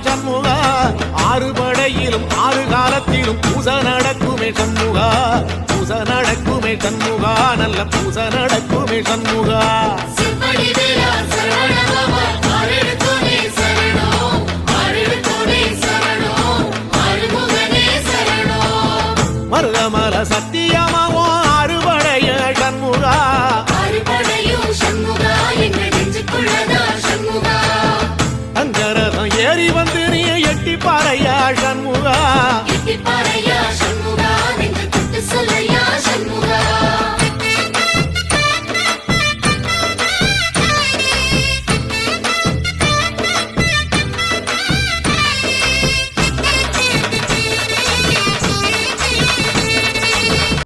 சண்முகா ஆறு படையிலும் ஆறு காலத்திலும் பூச நடக்குமே சண்முகா பூச நடக்குமே சண்முகா நல்ல பூச நடக்குமே சண்முகா மருதமல சத்தியமா